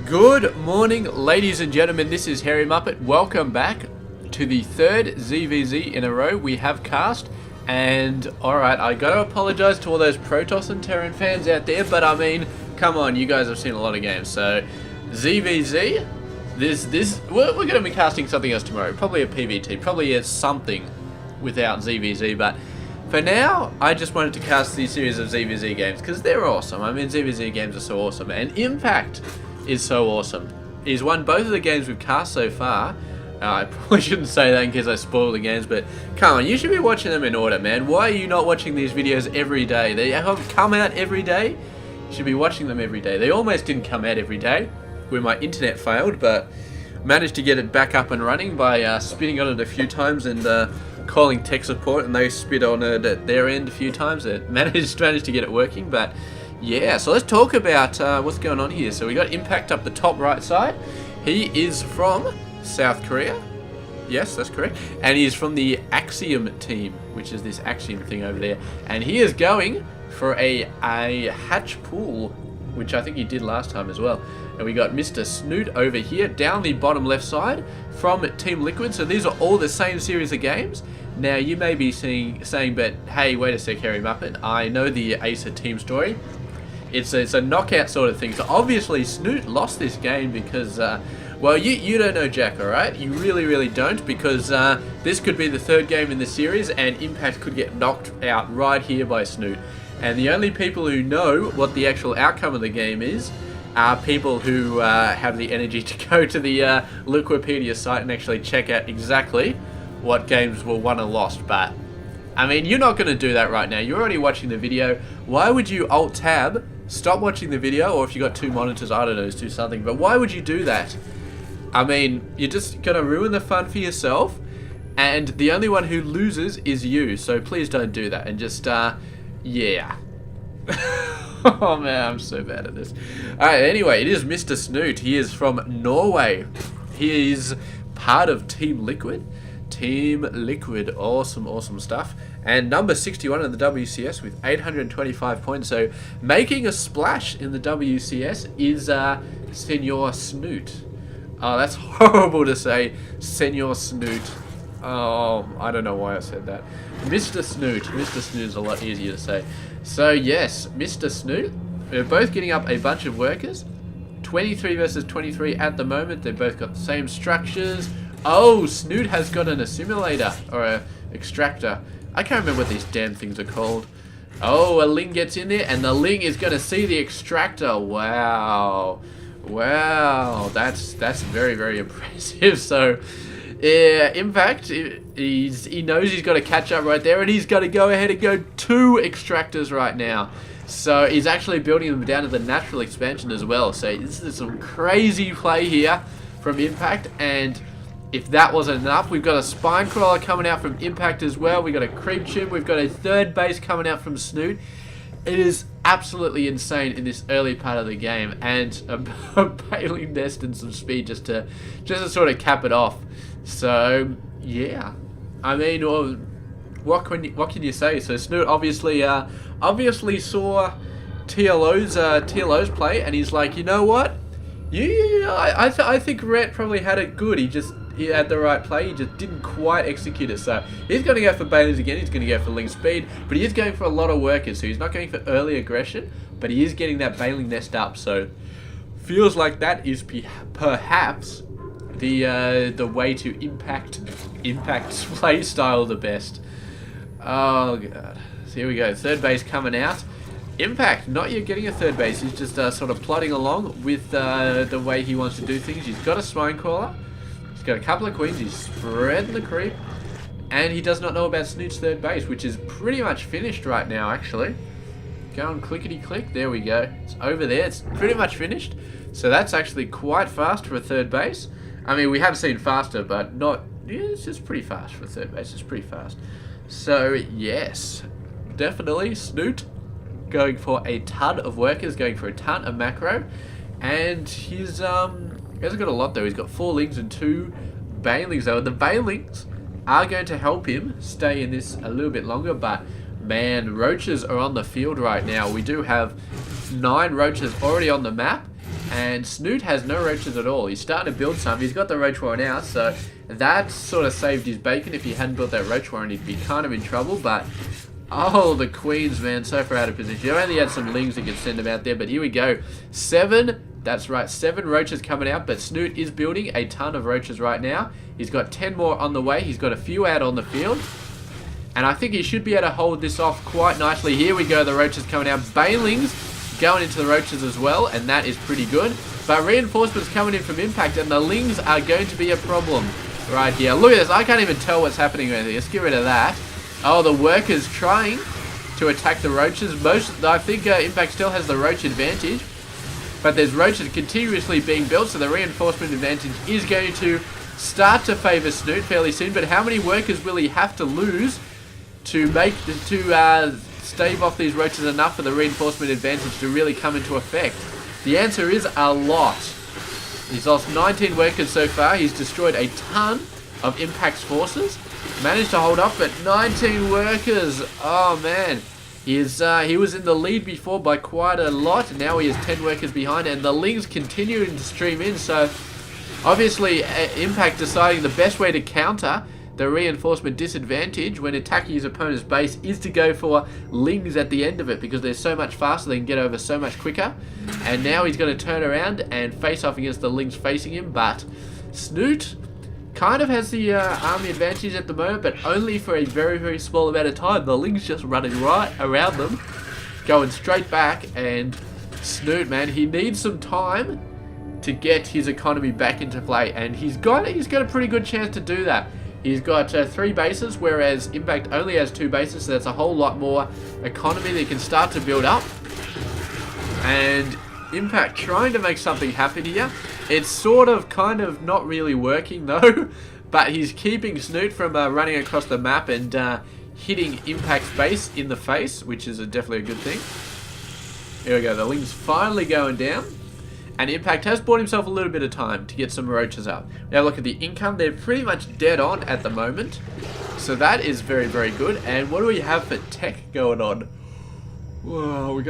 Good morning, ladies and gentlemen. This is Harry Muppet. Welcome back to the third ZvZ in a row we have cast. And alright, I gotta apologize to all those Protoss and Terran fans out there, but I mean, come on, you guys have seen a lot of games. So, ZvZ, we're gonna be casting something else tomorrow. Probably a PvT, probably something without ZvZ, but for now, I just wanted to cast these series of ZvZ games because they're awesome. I mean, ZvZ games are so awesome, and Impact is so awesome. He's won both of the games we've cast so far. I probably shouldn't say that in case I spoil the games, but come on, you should be watching them in order, man. Why are you not watching these videos every day? They come out every day. You should be watching them every day. They almost didn't come out every day when my internet failed, but managed to get it back up and running by spitting on it a few times and calling tech support, and they spit on it at their end a few times. It managed to get it working, but yeah, so let's talk about what's going on here. So we got Impact up the top right side. He is from South Korea. Yes, that's correct. And he is from the Axiom team, which is this Axiom thing over there. And he is going for a hatch pool, which I think he did last time as well. And we got Mr. Snute over here down the bottom left side from Team Liquid. So these are all the same series of games. Now you may be saying, but hey, wait a sec, Harry Muppet. I know the Acer team story. It's a knockout sort of thing. So obviously Snute lost this game because, well, you don't know Jack, alright? You really don't, because this could be the third game in the series and Impact could get knocked out right here by Snute. And the only people who know what the actual outcome of the game is are people who have the energy to go to the Liquipedia site and actually check out exactly what games were won and lost. But, I mean, you're not going to do that right now. You're already watching the video. Why would you Alt-Tab, stop watching the video, or if you got two monitors, I don't know, just do something. But why would you do that? I mean, you're just going to ruin the fun for yourself, and the only one who loses is you. So please don't do that, and just, yeah. Oh man, I'm so bad at this. Alright, anyway, it is Mr. Snute. He is from Norway. He is part of Team Liquid. Team Liquid, awesome stuff. And number 61 in the WCS with 825 points. So making a splash in the WCS is Senor Snute. Oh, that's horrible to say, Senor Snute. Oh, I don't know why I said that. Mr. Snute. Mr. Snute is a lot easier to say. So yes, Mr. Snute. We're both getting up a bunch of workers. 23 versus 23 at the moment. They've both got the same structures. Oh, Snute has got an assimilator, or a extractor. I can't remember what these damn things are called. Oh, a Ling gets in there, and the Ling is going to see the extractor. Wow. Wow, that's very impressive. So, yeah, Impact, he knows he's got to catch up right there, and he's got to go ahead and go 2 extractors right now. So he's actually building them down to the natural expansion as well. So this is some crazy play here from Impact, and if that wasn't enough, we've got a spine crawler coming out from Impact as well. We've got a creep chimp. We've got a third base coming out from Snute. It is absolutely insane in this early part of the game, and a baling nest and some speed just to sort of cap it off. So yeah, I mean, well, what can you say? So Snute obviously saw TLO's play, and he's like, you know what? I think Rhett probably had it good. He had the right play, he just didn't quite execute it. So he's going to go for Bailey's again, he's going to go for Ling speed, but he is going for a lot of workers, so he's not going for early aggression, but he is getting that Bailing nest up, so feels like that is perhaps the way to Impact's play style the best. Oh god. So here we go, third base coming out. Impact, not yet getting a third base, he's just sort of plodding along with the way he wants to do things. He's got a spine crawler. He's got a couple of queens, he's spreading the creep, and he does not know about Snoot's third base, which is pretty much finished right now, actually. Go on, clickety click, there we go. It's over there, it's pretty much finished. So that's actually quite fast for a third base. I mean, we have seen faster, but not, yeah, it's just pretty fast for a third base, it's pretty fast. So yes, definitely Snute going for a ton of workers, going for a ton of macro, and he's he hasn't got a lot though. He's got 4 Lings and 2 Bailings though. And the Bailings are going to help him stay in this a little bit longer, but man, roaches are on the field right now. We do have 9 roaches already on the map, And Snute has no roaches at all. He's starting to build some. He's got the roach warren out, so that sort of saved his bacon. If he hadn't built that roach warren, he'd be kind of in trouble. But, oh, the queens, man, so far out of position. He only had some lings that could send him out there, but here we go. 7, that's right, 7 roaches coming out, but Snute is building a ton of roaches right now. He's got 10 more on the way. He's got a few out on the field. And I think he should be able to hold this off quite nicely. Here we go, the roaches coming out. Banelings going into the roaches as well, and that is pretty good. But reinforcements coming in from Impact, and the lings are going to be a problem right here. Look at this, I can't even tell what's happening right here. Let's get rid of that. Oh, the workers trying to attack the roaches. I think Impact still has the roach advantage, but there's roaches continuously being built, so the reinforcement advantage is going to start to favour Snute fairly soon. But how many workers will he have to lose to stave off these roaches enough for the reinforcement advantage to really come into effect? The answer is a lot. He's lost 19 workers so far. He's destroyed a ton of Impact's forces. Managed to hold up, but 19 workers. Oh man. He was in the lead before by quite a lot. Now he has 10 workers behind, and the lings continuing to stream in. So obviously Impact deciding the best way to counter the reinforcement disadvantage when attacking his opponent's base is to go for lings at the end of it, because they're so much faster, they can get over so much quicker. And now he's going to turn around and face off against the lings facing him, but Snute kind of has the army advantage at the moment, but only for a very, very small amount of time. The lings just running right around them, going straight back, and Snute, man, he needs some time to get his economy back into play, and he's got a pretty good chance to do that. He's got 3 bases, whereas Impact only has 2 bases, so that's a whole lot more economy that he can start to build up. And Impact trying to make something happen here. It's sort of kind of not really working though, but he's keeping Snute from running across the map and hitting Impact's base in the face, which is definitely a good thing. Here we go, the ling's finally going down. And Impact has bought himself a little bit of time to get some roaches up. Now look at the income, they're pretty much dead on at the moment. So that is very, very good. And what do we have for tech going on? Whoa, we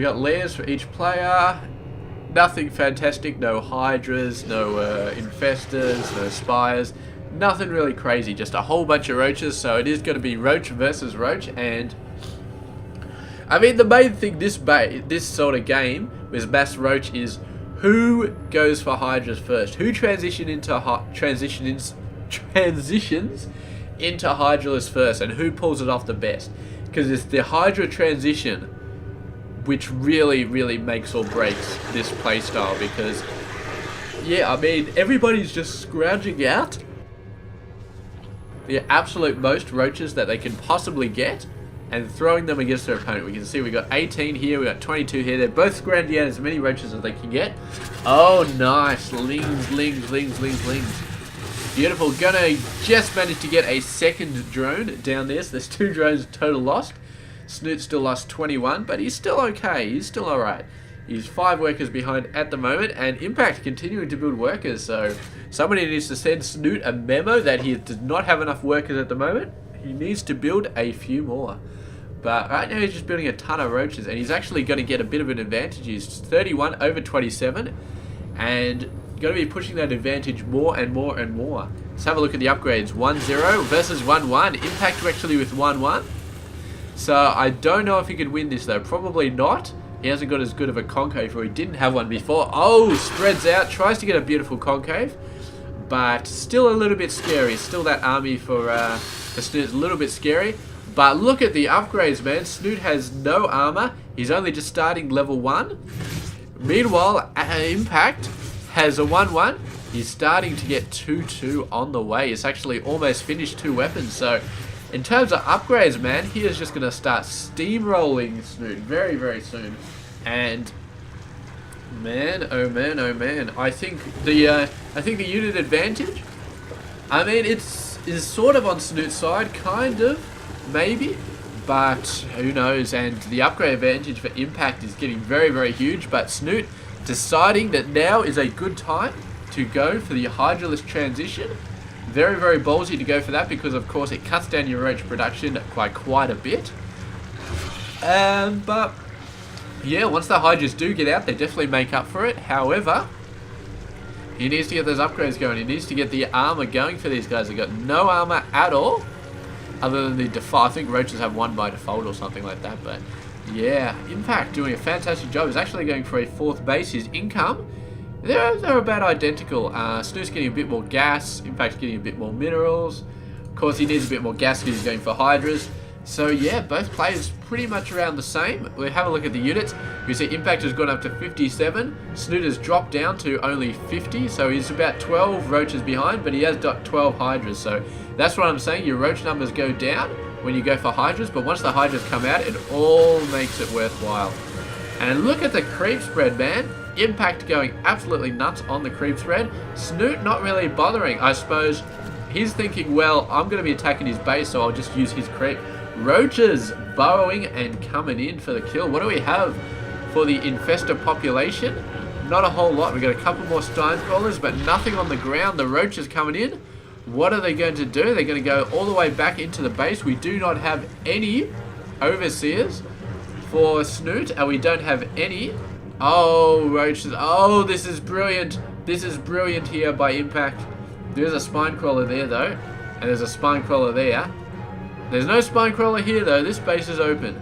got layers for each player. Nothing fantastic, no hydras, no infestors, no spires. Nothing really crazy, just a whole bunch of roaches. So it is going to be roach versus roach. And I mean, the main thing this sort of game with mass roach is who goes for hydras first, who transitions into hydraless first, and who pulls it off the best. Because it's the hydra transition which really, really makes or breaks this playstyle. Because yeah, I mean, everybody's just scrounging out the absolute most roaches that they can possibly get and throwing them against their opponent. We can see we got 18 here, we got 22 here. They're both scrounging out as many roaches as they can get. Oh, nice. Lings. Beautiful. Gonna just manage to get a second drone down there. So there's 2 drones total lost. Snute still lost 21, but he's still okay. He's still alright. He's 5 workers behind at the moment, and Impact continuing to build workers. So somebody needs to send Snute a memo that he does not have enough workers at the moment. He needs to build a few more. But right now he's just building a ton of roaches, and he's actually going to get a bit of an advantage. He's 31 over 27, and going to be pushing that advantage more and more and more. Let's have a look at the upgrades. 1-0 versus 1-1. Impact actually with 1-1. So I don't know if he could win this though. Probably not. He hasn't got as good of a concave, or he didn't have one before. Oh, spreads out. Tries to get a beautiful concave, but still a little bit scary. Still that army for Snute is a little bit scary. But look at the upgrades, man. Snute has no armor. He's only just starting level 1. Meanwhile, Impact has a 1-1. He's starting to get 2-2 on the way. It's actually almost finished 2 weapons. So in terms of upgrades, man, he is just going to start steamrolling Snute very, very soon. And man, oh man, oh man. I think the unit advantage, I mean, is sort of on Snute's side, kind of. Maybe, but who knows. And the upgrade advantage for Impact is getting very, very huge, but Snute deciding that now is a good time to go for the hydraless transition. Very, very ballsy to go for that, because of course it cuts down your roach production by quite a bit. But yeah, once the Hydras do get out, they definitely make up for it. However, he needs to get those upgrades going. He needs to get the armor going for these guys. They've got no armor at all, other than the default. I think Roaches have one by default or something like that. But yeah, Impact doing a fantastic job. He's actually going for a 4th base. His income, they're about identical. Snoot's getting a bit more gas. Impact's getting a bit more minerals. Of course, he needs a bit more gas because he's going for Hydras. So yeah, both players pretty much around the same. We'll have a look at the units. We see Impact has gone up to 57. Snute has dropped down to only 50. So he's about 12 Roaches behind, but he has got 12 Hydras. So that's what I'm saying. Your Roach numbers go down when you go for Hydras, but once the Hydras come out, it all makes it worthwhile. And look at the creep spread, man. Impact going absolutely nuts on the creep spread. Snute not really bothering. I suppose he's thinking, well, I'm going to be attacking his base, so I'll just use his creep. Roaches burrowing and coming in for the kill. What do we have for the infestor population? Not a whole lot. We've got a couple more Stein Crawlers, but nothing on the ground. The Roaches coming in. What are they going to do? They're going to go all the way back into the base. We do not have any Overseers for Snute, and we don't have any. Oh, Roaches. Oh, this is brilliant. This is brilliant here by Impact. There's a Spine Crawler there, though, and there's a Spine Crawler there. There's no Spine Crawler here, though. This base is open.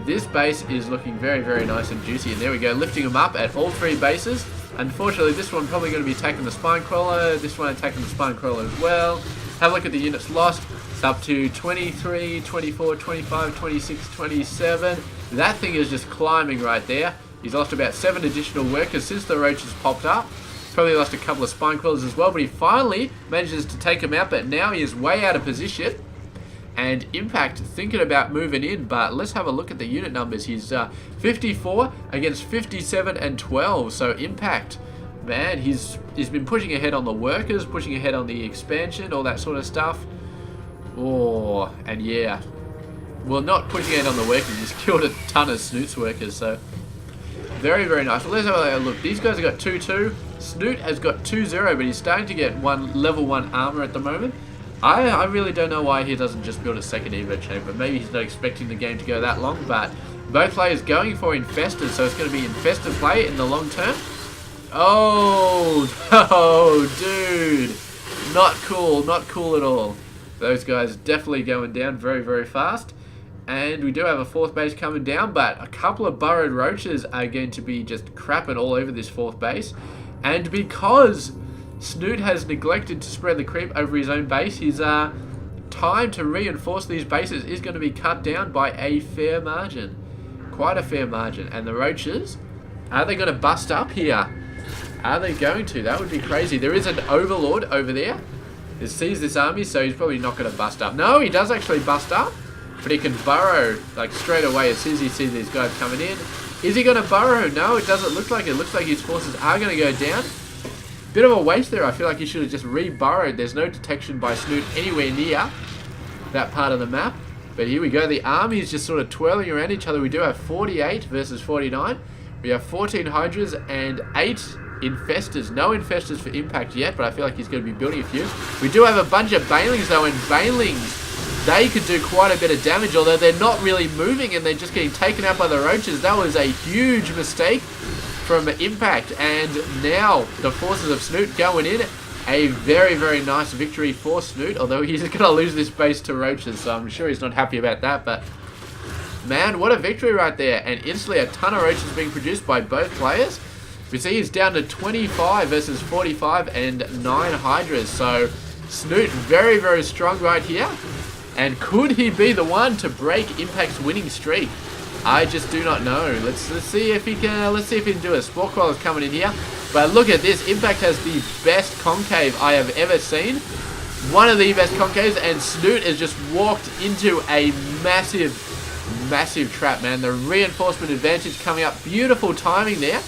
This base is looking very, very nice and juicy. And there we go, lifting them up at all 3 bases. Unfortunately, this one probably going to be attacking the Spine Crawler. This one attacking the Spine Crawler as well. Have a look at the units lost. It's up to 23, 24, 25, 26, 27. That thing is just climbing right there. He's lost about 7 additional workers since the Roaches popped up. Probably lost a couple of Spine Crawlers as well, but he finally manages to take them out. But now he is way out of position. And Impact thinking about moving in, but let's have a look at the unit numbers. He's 54 against 57 and 12. So Impact, man, he's been pushing ahead on the workers, pushing ahead on the expansion, all that sort of stuff. Oh, and yeah, well, not pushing ahead on the workers. He's killed a ton of Snoot's workers. So very, very nice. Well, let's have a look. These guys have got 2-2. Snute has got 2-0, but he's starting to get level 1 armor at the moment. I really don't know why he doesn't just build a second Evo chamber. Maybe he's not expecting the game to go that long, but both players going for infestors, so it's going to be infested play in the long term. Oh, no, dude. Not cool at all. Those guys definitely going down very, very fast. And we do have a 4th base coming down, but a couple of burrowed Roaches are going to be just crapping all over this 4th base. And because Snute has neglected to spread the creep over his own base, his time to reinforce these bases is going to be cut down by a fair margin. Quite a fair margin. And the Roaches, are they going to bust up here? Are they going to? That would be crazy. There is an Overlord over there. He sees this army, so he's probably not going to bust up. No, he does actually bust up, but he can burrow like straight away as soon as he sees these guys coming in. Is he going to burrow? No, it doesn't look like it. It looks like his forces are going to go down. Bit of a waste there. I feel like he should have just re-burrowed. There's no detection by Snute anywhere near that part of the map. But here we go. The army is just sort of twirling around each other. We do have 48 versus 49. We have 14 Hydras and 8 Infestors. No Infestors for Impact yet, but I feel like he's going to be building a few. We do have a bunch of Banelings, though, and Banelings, they could do quite a bit of damage, although they're not really moving and they're just getting taken out by the Roaches. That was a huge mistake from Impact, and now the forces of Snute going in. A very, very nice victory for Snute, although he's going to lose this base to Roaches, so I'm sure he's not happy about that, but man, what a victory right there. And instantly a ton of Roaches being produced by both players. We see he's down to 25 versus 45 and 9 Hydras, so Snute very, very strong right here. And could he be the one to break Impact's winning streak? I just do not know. Let's see if he can. Let's see if he can do it. Spore Crawler's coming in here, but look at this. Impact has the best concave I have ever seen. One of the best concaves, and Snute has just walked into a massive, massive trap, man. The reinforcement advantage coming up. Beautiful timing there.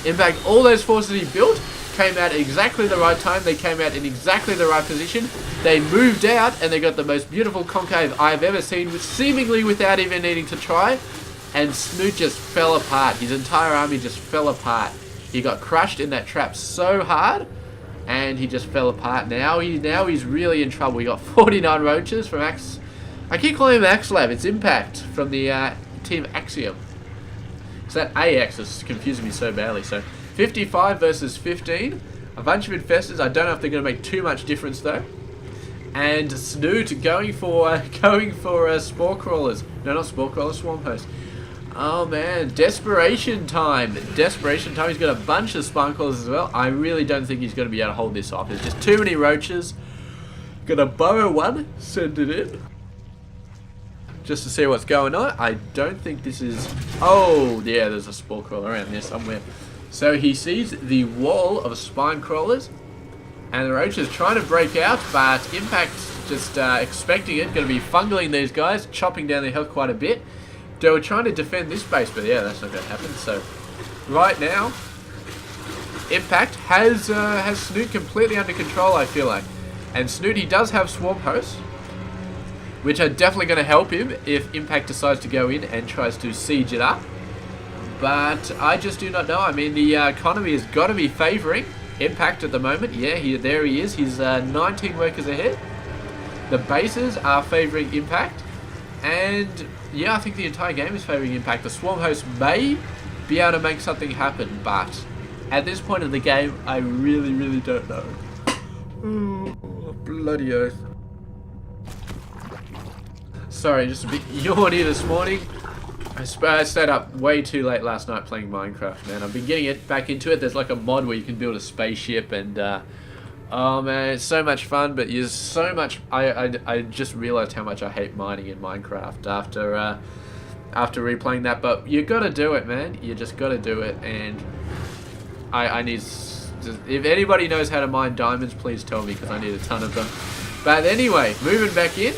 Impact, all those forces he built came out at exactly the right time. They came out in exactly the right position. They moved out, and they got the most beautiful concave I've ever seen, seemingly without even needing to try. And Snute just fell apart. His entire army just fell apart. He got crushed in that trap so hard, and he just fell apart. Now he's really in trouble. We got 49 Roaches from I keep calling him Axlab. It's Impact from the team Axiom. So that AX is confusing me so badly. So 55 versus 15. A bunch of infestors. I don't know if they're going to make too much difference though. And Snute going for spore crawlers. No, not spore crawlers, swarm host. Oh man, desperation time. Desperation time. He's got a bunch of spawn crawlers as well. I really don't think he's going to be able to hold this off. There's just too many roaches. Gonna burrow one, send it in. Just to see what's going on. I don't think this is... Oh, yeah, there's a spore crawler around there somewhere. So he sees the wall of spine crawlers. And the roach is trying to break out, but Impact's just expecting it. Going to be fungling these guys, chopping down their health quite a bit. They were trying to defend this base, but yeah, that's not going to happen. So, right now, Impact has Snute completely under control, I feel like. And Snute, he does have swarm hosts, which are definitely going to help him if Impact decides to go in and tries to siege it up. But I just do not know. I mean, the economy has got to be favouring Impact at the moment. Yeah, there he is. He's 19 workers ahead. The bases are favouring Impact. And yeah, I think the entire game is favouring Impact. The swarm host may be able to make something happen, but at this point of the game, I really, really don't know. Oh, bloody oath. Sorry, just a bit yawny this morning. I stayed up way too late last night playing Minecraft, man. I've been getting it back into it. There's like a mod where you can build a spaceship and oh man, it's so much fun, but there's so much... I just realized how much I hate mining in Minecraft after replaying that, but you gotta do it, man. You just gotta do it, and I need... If anybody knows how to mine diamonds, please tell me, because I need a ton of them. But anyway, moving back in.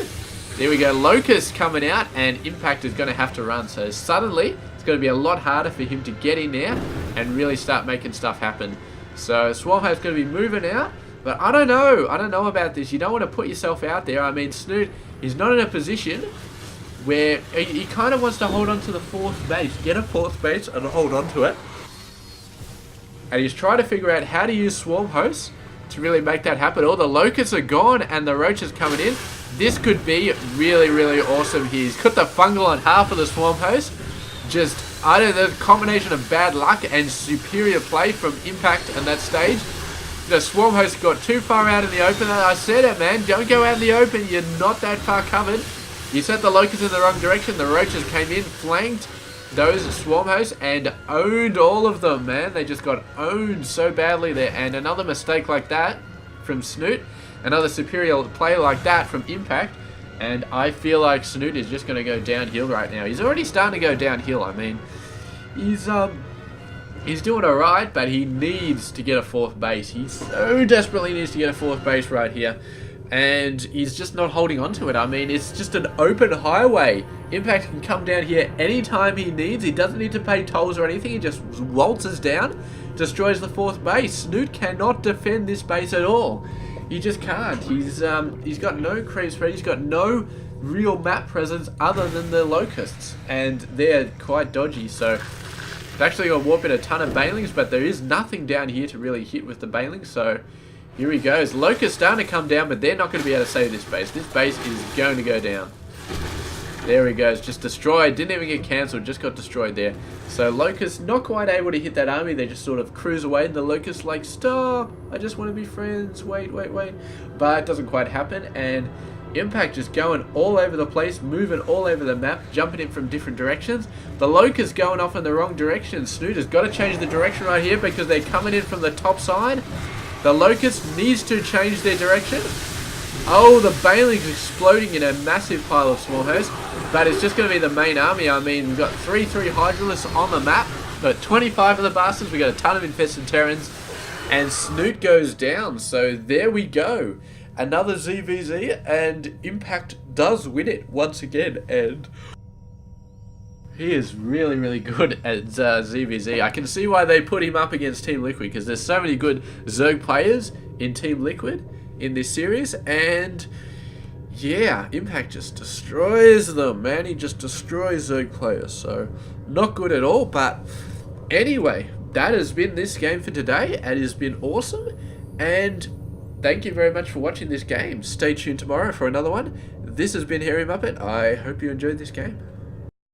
There we go, Locust coming out, and Impact is going to have to run. So suddenly, it's going to be a lot harder for him to get in there and really start making stuff happen. So Swarmhouse is going to be moving out, but I don't know. I don't know about this. You don't want to put yourself out there. I mean, Snute is not in a position where he kind of wants to hold on to the fourth base. Get a fourth base and hold on to it. And he's trying to figure out how to use Swarm Hosts to really make that happen. All the Locusts are gone and the Roaches coming in. This could be really, really awesome here. He's cut the fungal on half of the Swarm Host. Just, I don't know, the combination of bad luck and superior play from Impact at that stage. The Swarm Host got too far out in the open. I said it, man. Don't go out in the open. You're not that far covered. You sent the Locusts in the wrong direction. The Roaches came in, flanked those Swarm Hosts and owned all of them, man. They just got owned so badly there. And another mistake like that from Snute. Another superior play like that from Impact, and I feel like Snute is just going to go downhill right now. He's already starting to go downhill. I mean, he's doing alright, but he needs to get a fourth base. He so desperately needs to get a fourth base right here, and he's just not holding on to it. I mean, it's just an open highway. Impact can come down here anytime he needs. He doesn't need to pay tolls or anything. He just waltzes down, destroys the fourth base. Snute cannot defend this base at all. He just can't. He's got no creep spread. He's got no real map presence other than the Locusts, and they're quite dodgy. So it's actually got to warp in a ton of Banelings, but there is nothing down here to really hit with the Banelings. So here he goes. Locusts starting to come down, but they're not going to be able to save this base. This base is going to go down. There he goes, just destroyed. Didn't even get cancelled, just got destroyed there. So Locust not quite able to hit that army. They just sort of cruise away, and the Locust like, stop, I just want to be friends, wait. But it doesn't quite happen, and Impact just going all over the place, moving all over the map, jumping in from different directions. The Locust going off in the wrong direction. Snute has got to change the direction right here because they're coming in from the top side. The Locust needs to change their direction. Oh, the Baneling's exploding in a massive pile of small hosts, but it's just going to be the main army. I mean, we've got 3 Hydralisks on the map, got 25 of the bastards, we've got a ton of infested Terrans, and Snute goes down. So there we go. Another ZvZ, and Impact does win it once again, and he is really, really good at ZvZ. I can see why they put him up against Team Liquid, because there's so many good Zerg players in Team Liquid in this series, and yeah, Impact just destroys them, man. He just destroys Zerg players, so not good at all. But anyway, that has been this game for today. It has been awesome, and thank you very much for watching this game. Stay tuned tomorrow for another one. This has been Hairy Muppet. I hope you enjoyed this game.